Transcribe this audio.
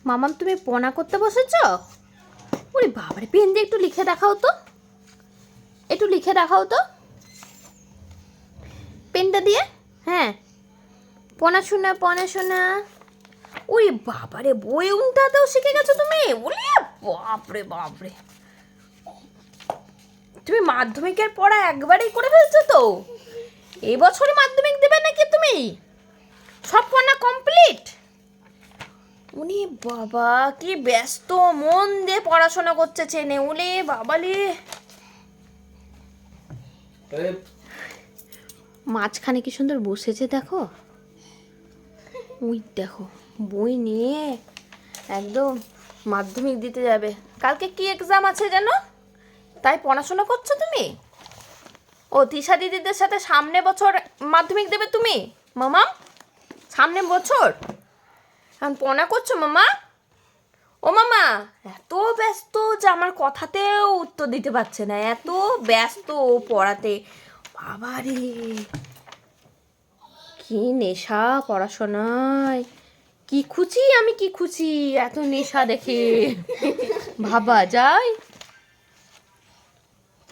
মামাম তুমি পড়া করতে বসেছ? ওরে বাবারে, পেন দিয়ে একটু লিখে দেখাও তো, একটু লিখে দেখাও তো পেনটা দিয়ে। হ্যাঁ, পড়াশোনা পড়াশোনা। ওরে বাবারে, বই উল্টাতেও শিখে গেছো তুমি? ওরে বাপরে বাপরে, তুমি মাধ্যমিকের পড়া একবারেই করে ফেলছো তো? এই বছরই মাধ্যমিক দেবে নাকি তুমি? সব পড়া কমপ্লিট? উনি বাবা কি ব্যস্ত, মন দিয়ে পড়াশোনা করছে চেনে। উলে বাবালে, মাঝখানে কি সুন্দর বসেছে দেখো। ওই দেখো, বই নিয়ে একদম মাধ্যমিক দিতে যাবে। কালকে কি এক্সাম আছে যেন, তাই পড়াশোনা করছো তুমি? ও তিশা দিদিদের সাথে সামনে বছর মাধ্যমিক দেবে তুমি মামা? সামনে বছর এখন পড়া করছো মামা? ও মামা এত ব্যস্ত যে আমার কথাতেও উত্তর দিতে পারছে না, এত ব্যস্ত পড়াতে। বাবারে কি নেশা পড়াশোনায়, কি খুঁজি আমি, কি খুঁজি এত নেশা দেখে ভাবা যায়।